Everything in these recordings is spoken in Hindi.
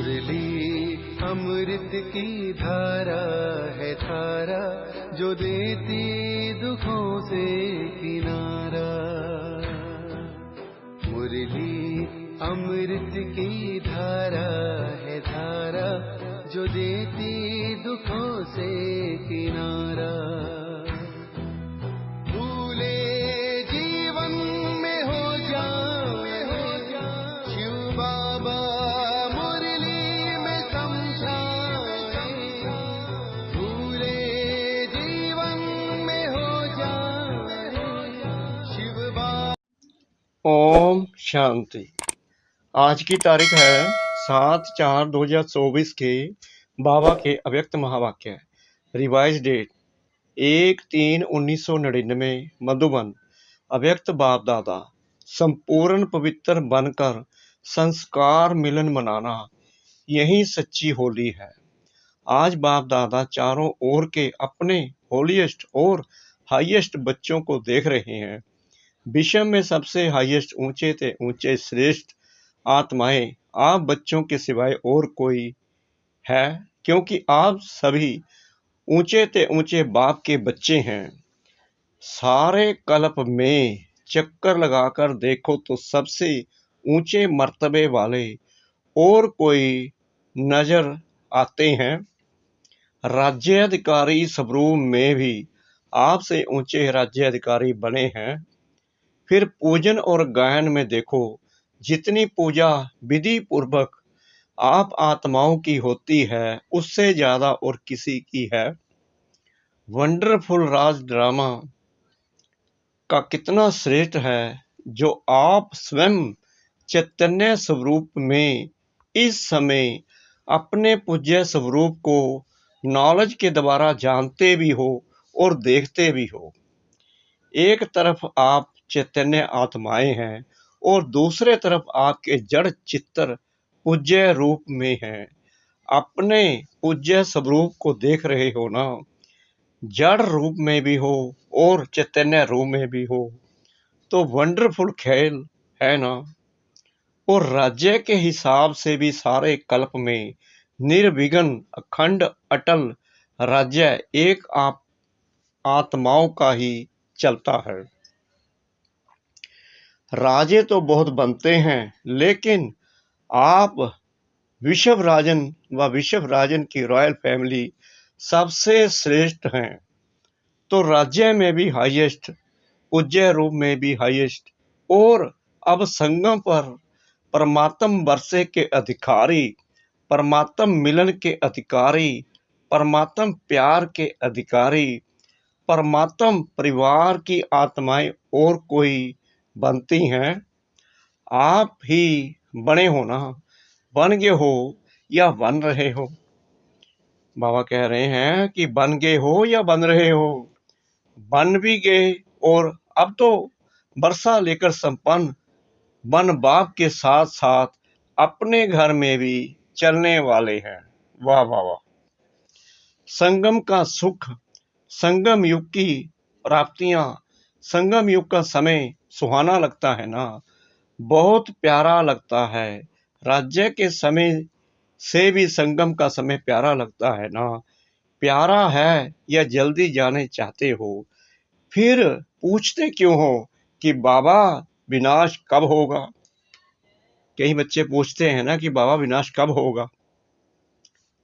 मुरली अमृत की धारा है धारा, जो देती दुखों से किनारा। मुरली अमृत की धारा है धारा, जो देती दुखों से किनारा। भूले जीवन में हो जाए शिव बाबा मुरली में समझाए। भूले जीवन में हो जाए शिव बाबा। ओम शांति। आज की तारीख है 7/4/2024 के बाबा के अव्यक्त महावाक्य। Revise date 1/3/1999 Madhuban. अव्यक्त बाप दादा संपूर्ण पवित्र बनकर संस्कार मिलन मनाना, यही सच्ची होली है। आज बाप दादा चारों ओर के अपने होलीएस्ट और हाईएस्ट बच्चों को देख रहे हैं। विश्व में सबसे हाईएस्ट ऊंचे से ऊंचे श्रेष्ठ आत्माएं आप बच्चों के सिवाय और कोई है, क्योंकि आप सभी ऊंचे से ऊंचे बाप के बच्चे हैं। सारे कल्प में चक्कर लगाकर देखो तो सबसे ऊंचे मर्तबे वाले और कोई नजर आते हैं। राज्याधिकारी स्वरूप में भी आपसे ऊंचे राज्याधिकारी बने हैं। फिर पूजन और गायन में देखो, जितनी पूजा विधि पूर्वक आप आत्माओं की होती है उससे ज्यादा और किसी की है। वंडरफुल राज ड्रामा का कितना श्रेष्ठ है जो आप स्वयं चैतन्य स्वरूप में इस समय अपने पूज्य स्वरूप को नॉलेज के द्वारा जानते भी हो और देखते भी हो। एक तरफ आप चैतन्य आत्माएं हैं और दूसरे तरफ आपके जड़ चित्तर पूज्य रूप में हैं। अपने पूज्य स्वरूप को देख रहे हो ना, जड़ रूप में भी हो और चैतन्य रूप में भी हो, तो वंडरफुल खेल है ना। और राज्य के हिसाब से भी सारे कल्प में निर्विघ्न अखंड अटल राज्य एक आप आत्माओं का ही चलता है। राजे तो बहुत बनते हैं, लेकिन आप विश्व राजन व विश्व राजन की रॉयल फैमिली सबसे श्रेष्ठ हैं। तो राज्य में भी हाईएस्ट, पूज्य रूप में भी हाईएस्ट, और अब संगम पर परमात्म वर्षे के अधिकारी, परमात्म मिलन के अधिकारी, परमात्म प्यार के अधिकारी, परमात्म परिवार की आत्माएं और कोई बनती हैं। आप ही बने हो ना, बन गए हो या बन रहे हो। बाबा कह रहे हैं कि बन गए हो या बन रहे हो। बन भी गए और अब तो वर्षा लेकर संपन्न बन बाप के साथ साथ अपने घर में भी चलने वाले हैं। वाह वाह वाह। संगम का सुख, संगम युग की प्राप्तियां, संगम युग का समय सुहाना लगता है ना, बहुत प्यारा लगता है। राज्य के समय से भी संगम का समय प्यारा लगता है ना। प्यारा है या जल्दी जाने चाहते हो? फिर पूछते क्यों हो कि बाबा विनाश कब होगा? कई बच्चे पूछते हैं ना कि बाबा विनाश कब होगा।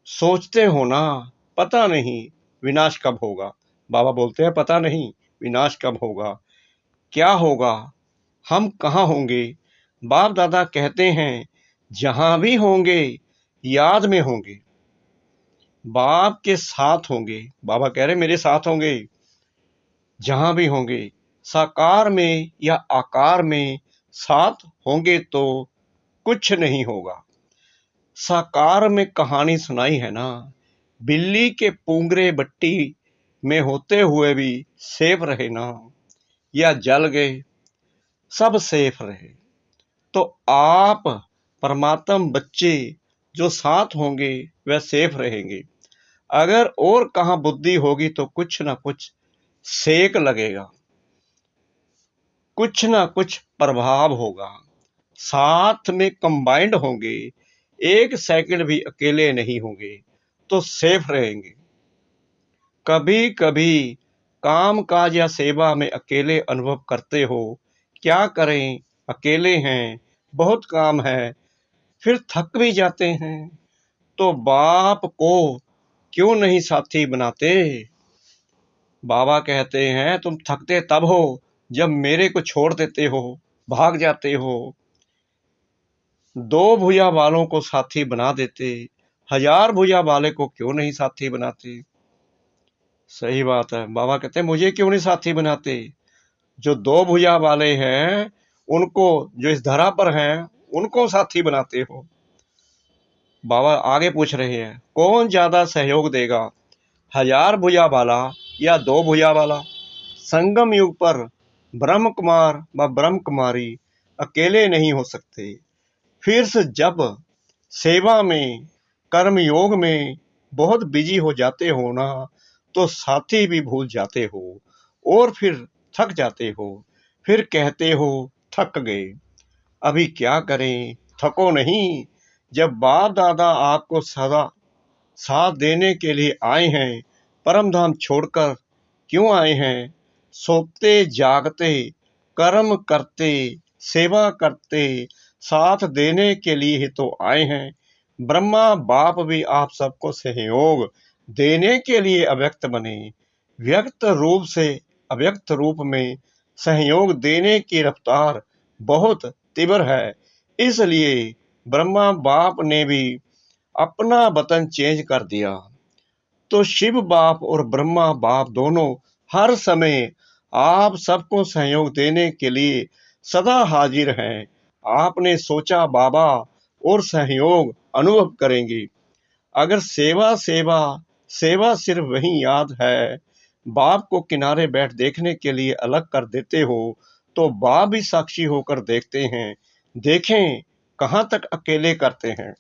सोचते हो ना, पता नहीं विनाश कब होगा। बाबा बोलते हैं पता नहीं विनाश कब होगा, क्या होगा, हम कहाँ होंगे। बाप दादा कहते हैं जहां भी होंगे याद में होंगे, बाप के साथ होंगे। बाबा कह रहे मेरे साथ होंगे। जहां भी होंगे, साकार में या आकार में साथ होंगे तो कुछ नहीं होगा। साकार में कहानी सुनाई है ना, बिल्ली के पूंगरे बट्टी में होते हुए भी सेफ रहे ना, या जल गए, सब सेफ रहे। तो आप परमात्म बच्चे जो साथ होंगे वह सेफ रहेंगे। अगर और कहां बुद्धि होगी तो कुछ ना कुछ सेक लगेगा, कुछ ना कुछ प्रभाव होगा। साथ में कंबाइंड होंगे एक सेकंड भी अकेले नहीं होंगे तो सेफ रहेंगे। कभी कभी काम काज या सेवा में अकेले अनुभव करते हो, क्या करें, अकेले हैं, बहुत काम है, फिर थक भी जाते हैं, तो बाप को क्यों नहीं साथी बनाते? बाबा कहते हैं तुम थकते तब हो जब मेरे को छोड़ देते हो, भाग जाते हो। दो भुजा वालों को साथी बना देते, हजार भुजा वाले को क्यों नहीं साथी बनाते? सही बात है। बाबा कहते हैं मुझे क्यों नहीं साथी बनाते? जो दो भुजा वाले हैं उनको, जो इस धरा पर हैं, उनको साथी बनाते हो। बाबा आगे पूछ रहे हैं कौन ज्यादा सहयोग देगा, हजार भुजा वाला या दो भुजा वाला? संगम युग पर ब्रह्म कुमार व ब्रह्म कुमारी अकेले नहीं हो सकते। फिर से जब सेवा में, कर्म योग में बहुत बिजी हो जाते हो ना, तो साथी भी भूल जाते हो और फिर थक जाते हो, फिर कहते हो थक गए। अभी क्या करें, थको नहीं। जब बाप दादा आपको सदा साथ देने के लिए आए हैं, परम धाम छोड़कर क्यों आए हैं? सोते जागते, कर्म करते, सेवा करते, साथ देने के लिए ही तो आए हैं। ब्रह्मा बाप भी आप सबको सहयोग देने के लिए अव्यक्त बने। व्यक्त रूप से अव्यक्त रूप में सहयोग देने की रफ्तार बहुत तीव्र है, इसलिए ब्रह्मा बाप ने भी अपना वतन चेंज कर दिया। तो शिव बाप और ब्रह्मा बाप दोनों हर समय आप सबको सहयोग देने के लिए सदा हाजिर हैं। आपने सोचा बाबा और सहयोग अनुभव करेंगे। अगर सेवा सेवा सेवा सिर्फ वही याद है, बाप को किनारे बैठ देखने के लिए अलग कर देते हो, तो बाप भी साक्षी होकर देखते हैं। देखें कहाँ तक अकेले करते हैं।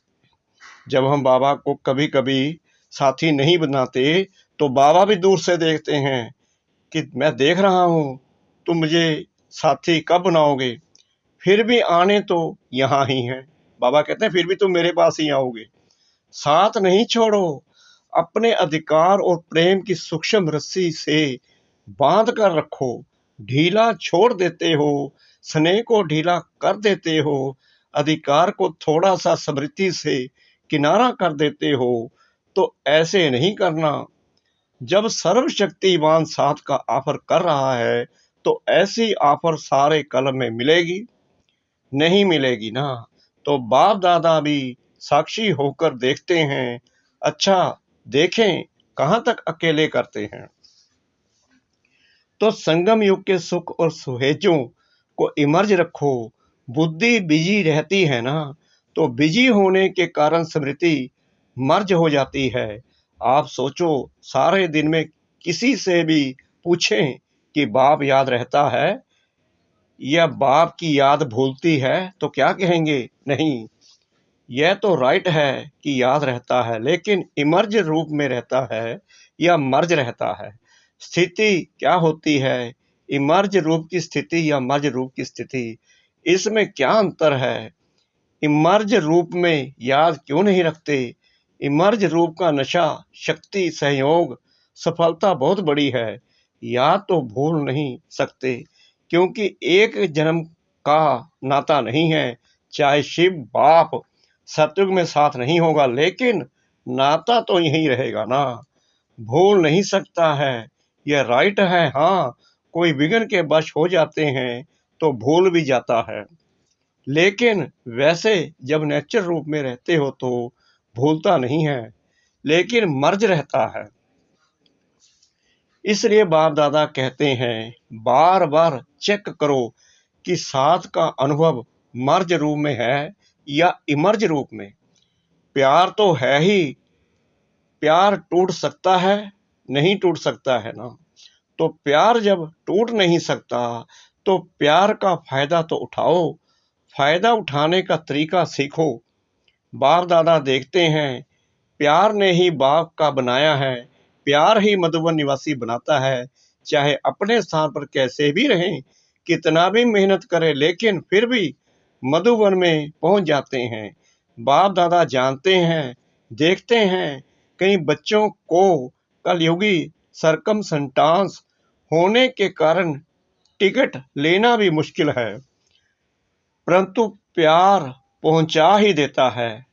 जब हम बाबा को कभी कभी साथी नहीं बनाते, तो बाबा भी दूर से देखते हैं कि मैं देख रहा हूँ, तुम मुझे साथी कब बनाओगे? फिर भी आने तो यहाँ ही है। बाबा कहते हैं फिर भी तुम मेरे पास ही आओगे। साथ नहीं छोड़ो, अपने अधिकार और प्रेम की सूक्ष्म रस्सी से बांध कर रखो। ढीला छोड़ देते हो, स्नेह को ढीला कर देते हो, अधिकार को थोड़ा सा स्मृति से किनारा कर देते हो, तो ऐसे नहीं करना। जब सर्वशक्तिवान साथ का ऑफर कर रहा है, तो ऐसी ऑफर सारे कलम में मिलेगी? नहीं मिलेगी ना। तो बाप दादा भी साक्षी होकर देखते हैं। अच्छा, देखें कहाँ तक अकेले करते हैं। तो संगम युग के सुख और सुहेजों को इमर्ज रखो। बुद्धि बिजी रहती है ना, तो बिजी होने के कारण स्मृति मर्ज हो जाती है। आप सोचो, सारे दिन में किसी से भी पूछें कि बाप याद रहता है या बाप की याद भूलती है, तो क्या कहेंगे? नहीं, यह तो राइट है कि याद रहता है, लेकिन इमर्ज रूप में रहता है या मर्ज रहता है? स्थिति क्या होती है? इमर्ज रूप की स्थिति या मर्ज रूप की स्थिति, इसमें क्या अंतर है? इमर्ज रूप में याद क्यों नहीं रखते? इमर्ज रूप का नशा, शक्ति, सहयोग, सफलता बहुत बड़ी है। याद तो भूल नहीं सकते, क्योंकि एक जन्म का नाता नहीं है। चाहे शिव बाप सतयुग में साथ नहीं होगा, लेकिन नाता तो यही रहेगा ना। भूल नहीं सकता है, यह राइट है। हाँ, कोई विघ्न के वश हो जाते हैं तो भूल भी जाता है, लेकिन वैसे जब नेचर रूप में रहते हो तो भूलता नहीं है, लेकिन मर्ज रहता है। इसलिए बाप दादा कहते हैं बार बार चेक करो कि साथ का अनुभव मर्ज रूप में है या इमर्ज रूप में। प्यार तो है ही, प्यार टूट सकता है? नहीं टूट सकता है ना। तो प्यार जब टूट नहीं सकता, तो प्यार का फायदा तो उठाओ। फायदा उठाने का तरीका सीखो। बाप दादा देखते हैं प्यार ने ही बाप का बनाया है, प्यार ही मधुबन निवासी बनाता है। चाहे अपने स्थान पर कैसे भी रहें, कितना भी मेहनत करें, लेकिन फिर भी मधुबन में पहुंच जाते हैं। बाप दादा जानते हैं, देखते हैं, कई बच्चों को कलयुगी सरकमस्टांस होने के कारण टिकट लेना भी मुश्किल है, परंतु प्यार पहुंचा ही देता है।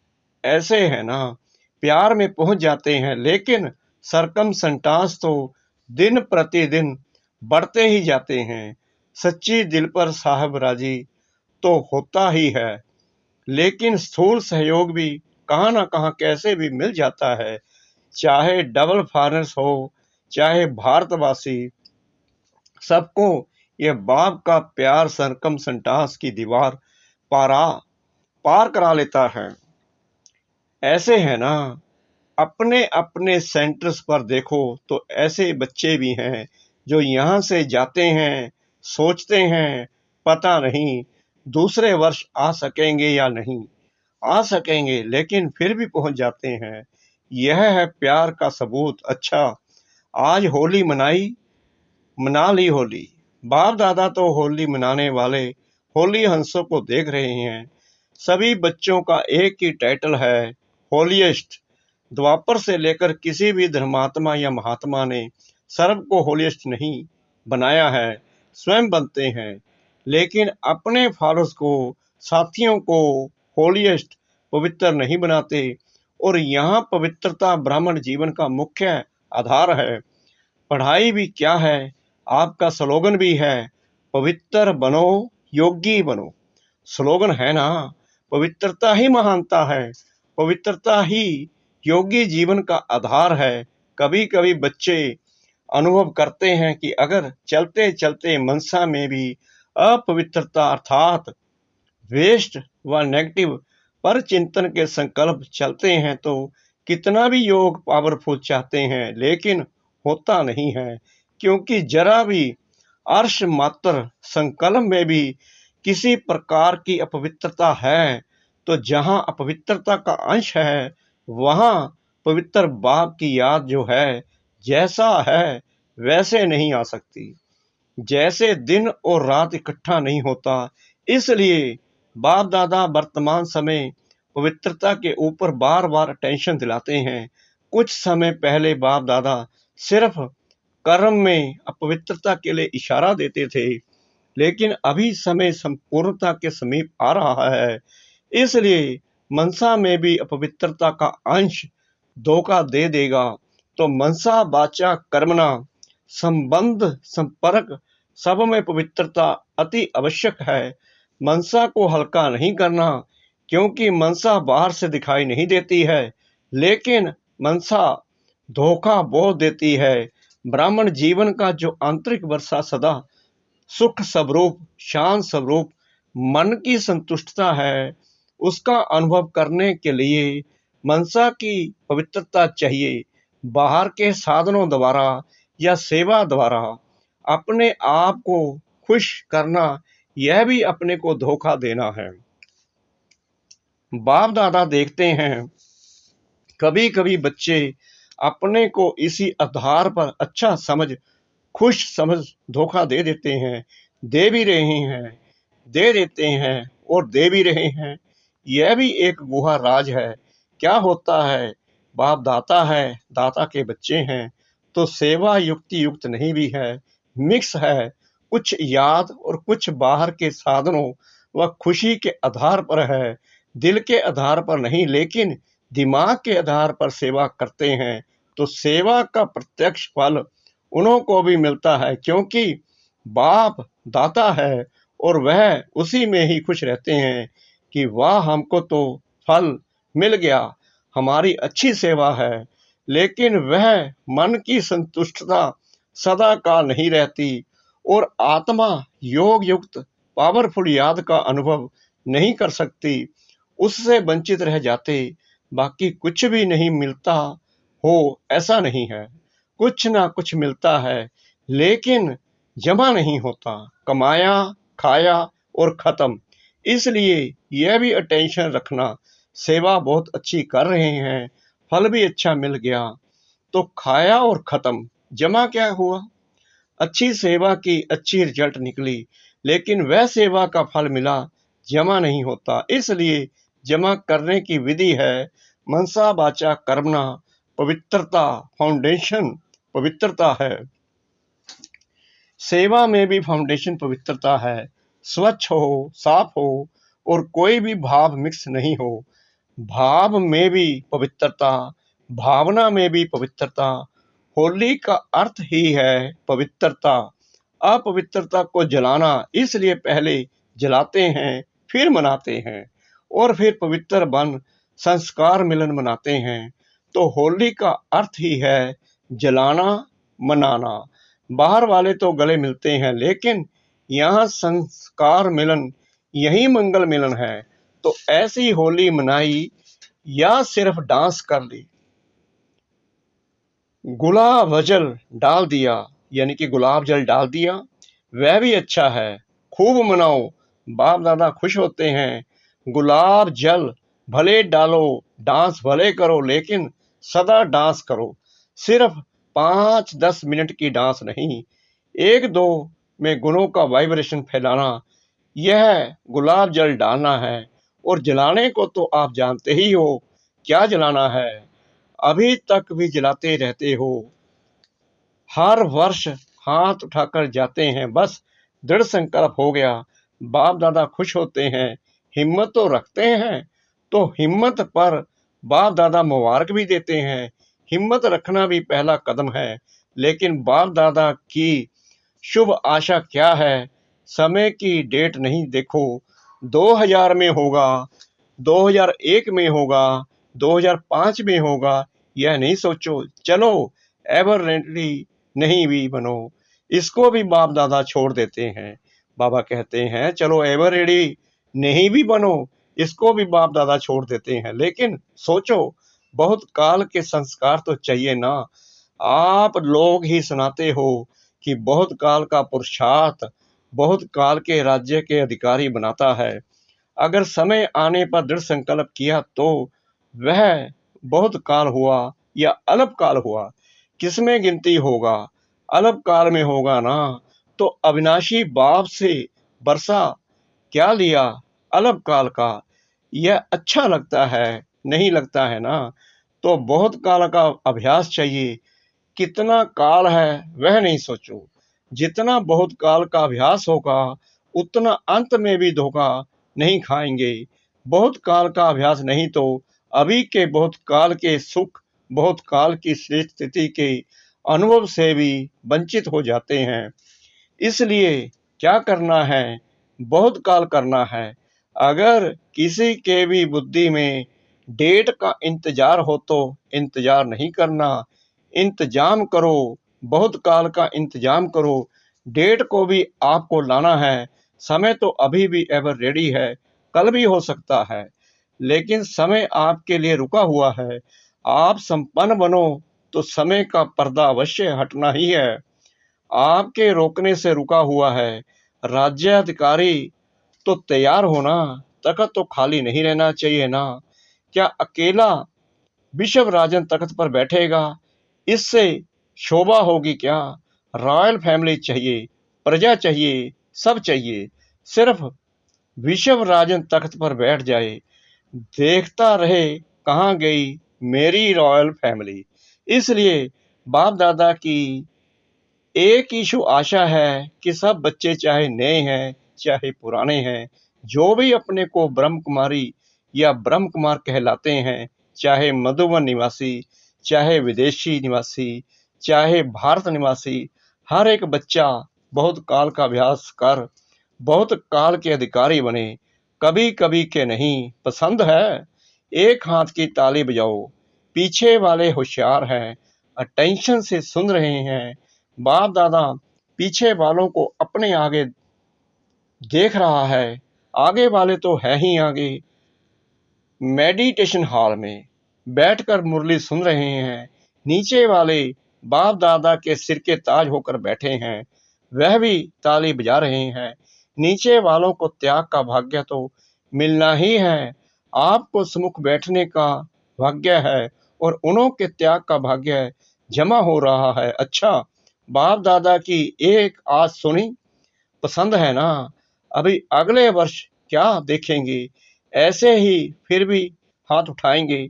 ऐसे है ना, प्यार में पहुंच जाते हैं, लेकिन सरकमस्टांस तो दिन प्रतिदिन बढ़ते ही जाते हैं। सच्ची दिल पर साहब राजी तो होता ही है, लेकिन स्थूल सहयोग भी कहाँ ना कहाँ कैसे भी मिल जाता है। चाहे डबल फॉरेनर्स हो, चाहे भारतवासी, सबको ये बाप का प्यार सरकमस्टांस की दीवार पार करा लेता है। ऐसे है ना, अपने अपने सेंटर्स पर देखो तो ऐसे बच्चे भी हैं जो यहाँ से जाते हैं, सोचते हैं पता नहीं दूसरे वर्ष आ सकेंगे या नहीं आ सकेंगे, लेकिन फिर भी पहुंच जाते हैं। यह है प्यार का सबूत। अच्छा, आज होली मना ली होली। बाप दादा तो होली मनाने वाले होली हंसों को देख रहे हैं। सभी बच्चों का एक ही टाइटल है, होलीएस्ट। द्वापर से लेकर किसी भी धर्मात्मा या महात्मा ने सर्व को होलीएस्ट नहीं बनाया है, स्वयं बनते हैं, लेकिन अपने फॉलोअर्स को, साथियों को होलीएस्ट पवित्र नहीं बनाते। और यहाँ पवित्रता ब्राह्मण जीवन का मुख्य आधार है। पढ़ाई भी क्या है, आपका स्लोगन भी है, पवित्र बनो योगी बनो। स्लोगन है ना, पवित्रता ही महानता है, पवित्रता ही योगी जीवन का आधार है। कभी कभी बच्चे अनुभव करते हैं कि अगर चलते चलते मनसा में भी अपवित्रता अर्थात वेस्ट व नेगेटिव पर चिंतन के संकल्प चलते हैं तो कितना भी योग पावरफुल चाहते हैं, लेकिन होता नहीं है, क्योंकि जरा भी अर्श मात्र संकल्प में भी किसी प्रकार की अपवित्रता है, तो जहां अपवित्रता का अंश है वहां पवित्र बाप की याद जो है जैसा है वैसे नहीं आ सकती। जैसे दिन और रात इकट्ठा नहीं होता, इसलिए बाप दादा वर्तमान समय पवित्रता के ऊपर बार बार टेंशन दिलाते हैं। कुछ समय पहले बाप दादा सिर्फ कर्म में अपवित्रता के लिए इशारा देते थे, लेकिन अभी समय संपूर्णता के समीप आ रहा है, इसलिए मनसा में भी अपवित्रता का अंश धोखा दे देगा। तो मनसा वाचा कर्मणा संबंध संपर्क सब में पवित्रता अति आवश्यक है। मनसा को हल्का नहीं करना, क्योंकि मनसा बाहर से दिखाई नहीं देती है, लेकिन मनसा धोखा बहुत देती है। ब्राह्मण जीवन का जो आंतरिक वर्षा सदा सुख स्वरूप, शांत स्वरूप, मन की संतुष्टता है, उसका अनुभव करने के लिए मनसा की पवित्रता चाहिए। बाहर के साधनों द्वारा या सेवा द्वारा अपने आप को खुश करना, यह भी अपने को धोखा देना है। बाप दादा देखते हैं कभी कभी बच्चे अपने को इसी आधार पर अच्छा समझ, खुश समझ धोखा दे देते हैं, दे भी रहे हैं, दे देते हैं और दे भी रहे हैं। यह भी एक गुहा राज है। क्या होता है, बाप दाता है, दाता के बच्चे हैं, तो सेवा युक्ति युक्त नहीं भी है, मिक्स है। कुछ याद और कुछ बाहर के साधनों व खुशी के आधार पर है, दिल के आधार पर नहीं, लेकिन दिमाग के आधार पर सेवा करते हैं, तो सेवा का प्रत्यक्ष फल उन्हों को भी मिलता है, क्योंकि बाप दाता है और वह उसी में ही खुश रहते हैं कि वाह, हमको तो फल मिल गया, हमारी अच्छी सेवा है। लेकिन वह मन की संतुष्टता सदा काल नहीं रहती और आत्मा योग युक्त पावरफुल याद का अनुभव नहीं कर सकती, उससे वंचित रह जाते। बाकी कुछ भी नहीं मिलता हो ऐसा नहीं है, कुछ ना कुछ मिलता है, लेकिन जमा नहीं होता, कमाया, खाया और खत्म। इसलिए यह भी अटेंशन रखना, सेवा बहुत अच्छी कर रहे हैं, फल भी अच्छा मिल गया, तो खाया और खत्म, जमा क्या हुआ? अच्छी सेवा की, अच्छी रिजल्ट निकली, लेकिन वह सेवा का फल मिला, जमा नहीं होता। इसलिए जमा करने की विधि है मनसा वाचा कर्मणा पवित्रता, फाउंडेशन पवित्रता है। सेवा में भी फाउंडेशन पवित्रता है। स्वच्छ हो, साफ हो और कोई भी भाव मिक्स नहीं हो। भाव में भी पवित्रता, भावना में भी पवित्रता। होली का अर्थ ही है पवित्रता। अपवित्रता को जलाना, इसलिए पहले जलाते हैं, फिर मनाते हैं और फिर पवित्र बन संस्कार मिलन मनाते हैं। तो होली का अर्थ ही है जलाना, मनाना। बाहर वाले तो गले मिलते हैं, लेकिन यहाँ संस्कार मिलन, यही मंगल मिलन है। तो ऐसी होली मनाई या सिर्फ डांस कर ली। गुलाब जल डाल दिया, यानी कि गुलाब जल डाल दिया, वह भी अच्छा है। खूब मनाओ, बाप दादा खुश होते हैं। गुलाब जल भले डालो, डांस भले करो, लेकिन सदा डांस करो। सिर्फ 5-10 मिनट की डांस नहीं, 1-2 में गुणों का वाइब्रेशन फैलाना, यह गुलाब जल डालना है। और जलाने को तो आप जानते ही हो, क्या जलाना है, अभी तक भी जलाते रहते हो। हर वर्ष हाथ उठाकर जाते हैं, बस दृढ़ संकल्प हो गया। बाप दादा खुश होते हैं, हिम्मत तो रखते हैं। तो हिम्मत पर बाप दादा मुबारक भी देते हैं। हिम्मत रखना भी पहला कदम है, लेकिन बाप दादा की शुभ आशा क्या है। समय की डेट नहीं देखो, 2000 में होगा, 2001 में होगा, 2005 में होगा, यह नहीं सोचो। चलो एवररेंटली नहीं भी बनो, इसको भी बाप दादा छोड़ देते हैं। बाबा कहते हैं चलो एवर रेडी नहीं भी बनो, इसको भी बाप दादा छोड़ देते हैं। लेकिन सोचो, बहुत काल के संस्कार तो चाहिए ना। आप लोग ही सुनाते हो कि बहुत काल का पुरुषार्थ बहुत काल के राज्य के अधिकारी बनाता है। अगर समय आने पर दृढ़ संकल्प किया तो वह बहुत काल हुआ या अल्प काल हुआ, किसमें गिनती होगा। अल्प काल में होगा ना, तो अविनाशी बाप से बरसा क्या लिया अल्प काल का, यह अच्छा लगता है, नहीं लगता है ना। तो बहुत काल का अभ्यास चाहिए। कितना काल है वह नहीं सोचो, जितना बहुत काल का अभ्यास होगा उतना अंत में भी धोखा नहीं खाएंगे। बहुत काल का अभ्यास नहीं तो अभी के बहुत काल के सुख, बहुत काल की श्रेष्ठ स्थिति के अनुभव से भी वंचित हो जाते हैं। इसलिए क्या करना है, बहुत काल करना है। अगर किसी के भी बुद्धि में डेट का इंतजार हो तो इंतजार नहीं करना, इंतजाम करो, बहुत काल का इंतजाम करो। डेट को भी आपको लाना है। समय तो अभी भी एवर रेडी है, कल भी हो सकता है, लेकिन समय आपके लिए रुका हुआ है। आप संपन्न बनो तो समय का पर्दा अवश्य हटना ही है। आपके रोकने से रुका हुआ है। राज्याधिकारी तो तैयार होना, तख्त तो खाली नहीं रहना चाहिए ना। क्या अकेला विश्व राजन तख्त पर बैठेगा, इससे शोभा होगी क्या। रॉयल फैमिली चाहिए, प्रजा चाहिए, सब चाहिए। सिर्फ विश्व राजन तख्त पर बैठ जाए, देखता रहे कहाँ गई मेरी रॉयल फैमिली। इसलिए बाप दादा की एक ही शुभ आशा है कि सब बच्चे चाहे नए हैं चाहे पुराने हैं, जो भी अपने को ब्रह्म कुमारी या ब्रह्म कुमार कहलाते हैं, चाहे मधुबन निवासी, चाहे विदेशी निवासी, चाहे भारत निवासी, हर एक बच्चा बहुत काल का अभ्यास कर बहुत काल के अधिकारी बने। कभी कभी के नहीं, पसंद है एक हाथ की ताली बजाओ। पीछे वाले होशियार हैं, अटेंशन से सुन रहे हैं। बाप दादा पीछे वालों को अपने आगे देख रहा है, आगे वाले तो है ही आगे। मेडिटेशन हॉल में बैठकर मुरली सुन रहे हैं। नीचे वाले बाप दादा के सिर के ताज होकर बैठे हैं, वह भी ताली बजा रहे हैं। नीचे वालों को त्याग का भाग्य तो मिलना ही है। आपको समुख बैठने का भाग्य है और उन्हों के त्याग का भाग्य जमा हो रहा है। अच्छा, बाप दादा की एक आज सुनी, पसंद है ना। अभी अगले वर्ष क्या देखेंगे, ऐसे ही फिर भी हाथ उठाएंगे।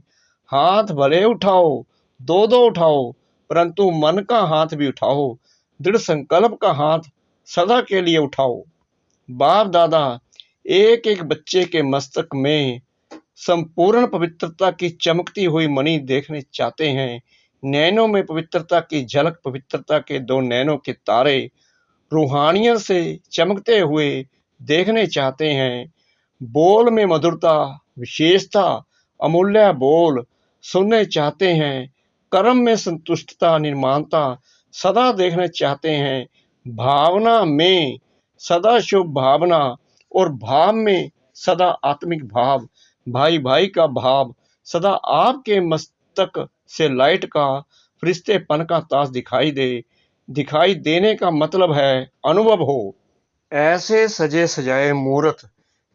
हाथ भले उठाओ, दो दो उठाओ, परंतु मन का हाथ भी उठाओ, दृढ़ संकल्प का हाथ सदा के लिए उठाओ। बाप दादा एक एक बच्चे के मस्तक में संपूर्ण पवित्रता की चमकती हुई मणि देखने चाहते हैं। नैनों में पवित्रता की झलक, पवित्रता के दो नैनों के तारे रूहानियत से चमकते हुए देखने चाहते हैं। बोल में मधुरता, विशेषता, अमूल्य बोल सुनने चाहते हैं। कर्म में संतुष्टता, निर्माणता सदा देखना चाहते हैं। भावना में सदा शुभ भावना और भाव में सदा आत्मिक भाव, भाई भाई का भाव सदा आपके मस्तक से लाइट का फरिश्तेपन का ताज दिखाई देने का मतलब है अनुभव हो। ऐसे सजे सजाए मूर्त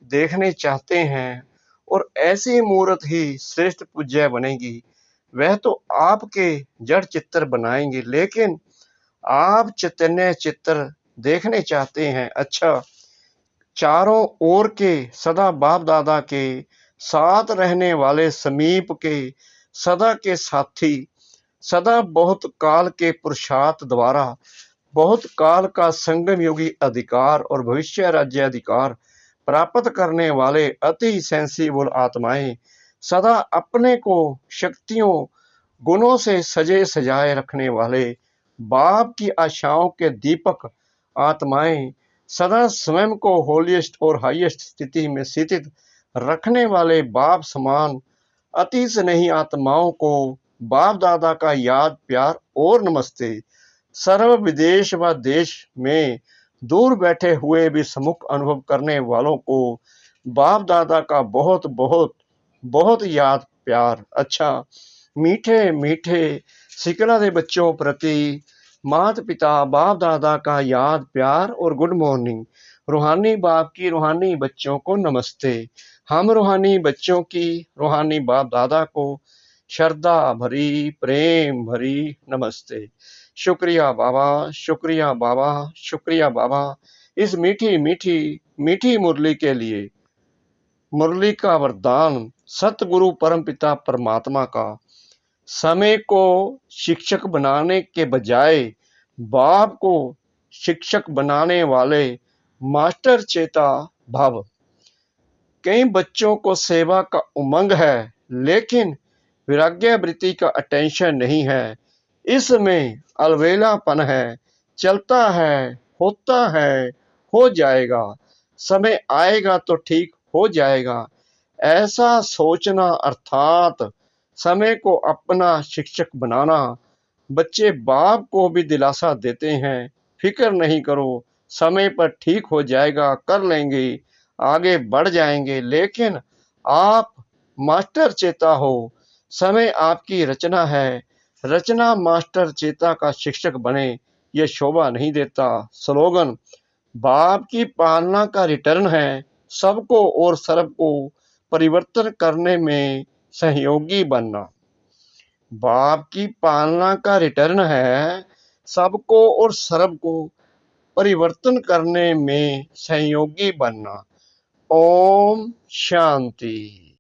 देखने चाहते हैं और ऐसी मूर्त ही श्रेष्ठ पूज्य बनेगी। वह तो आपके जड़ चित्र बनाएंगे, लेकिन आप चैतन्य चित्र देखने चाहते हैं। अच्छा, चारों ओर के सदा बाप दादा के साथ रहने वाले, समीप के सदा के साथी, सदा बहुत काल के पुरुषार्थ द्वारा बहुत काल का संगम योगी अधिकार और भविष्य राज्य अधिकार प्राप्त करने वाले अति सेंसिबल आत्माएं, सदा अपने को शक्तियों गुणों से सजे सजाए रखने वाले बाप की आशाओं के दीपक आत्माएं, सदा स्वयं को होलिएस्ट और हाईएस्ट स्थिति में स्थित रखने वाले बाप समान अति स्नेही आत्माओं को बाप दादा का याद, प्यार और नमस्ते। सर्व विदेश व देश में दूर बैठे हुए भी सम्मुख अनुभव करने वालों को बाप दादा का बहुत बहुत बहुत याद, प्यार। अच्छा, मीठे मीठे सिकला दे बच्चों प्रति माता पिता बाप दादा का याद, प्यार और गुड मॉर्निंग। रूहानी बाप की रूहानी बच्चों को नमस्ते। हम रूहानी बच्चों की रूहानी बाप दादा को श्रद्धा भरी, प्रेम भरी नमस्ते। शुक्रिया बाबा, शुक्रिया बाबा, शुक्रिया बाबा, इस मीठी मीठी मीठी मुरली के लिए। मुरली का वरदान सतगुरु परमपिता परमात्मा का समय को शिक्षक बनाने के बजाय बाप को शिक्षक बनाने वाले मास्टर चेता भव। कई बच्चों को सेवा का उमंग है, लेकिन वैराग्य वृत्ति का अटेंशन नहीं है। इसमें अलवेलापन है, चलता है, होता है, हो जाएगा, समय आएगा तो ठीक हो जाएगा, ऐसा सोचना अर्थात समय को अपना शिक्षक बनाना। बच्चे बाप को भी दिलासा देते हैं, फिक्र नहीं करो, समय पर ठीक हो जाएगा, कर लेंगे, आगे बढ़ जाएंगे। लेकिन आप मास्टर चेता हो, समय आपकी रचना है, रचना मास्टर चेता का शिक्षक बने, यह शोभा नहीं देता। स्लोगन बाप की पालना का रिटर्न है, सबको और सर्व को परिवर्तन करने में सहयोगी बनना। बाप की पालना का रिटर्न है, सबको और सर्व को परिवर्तन करने में सहयोगी बनना। ओम शांति।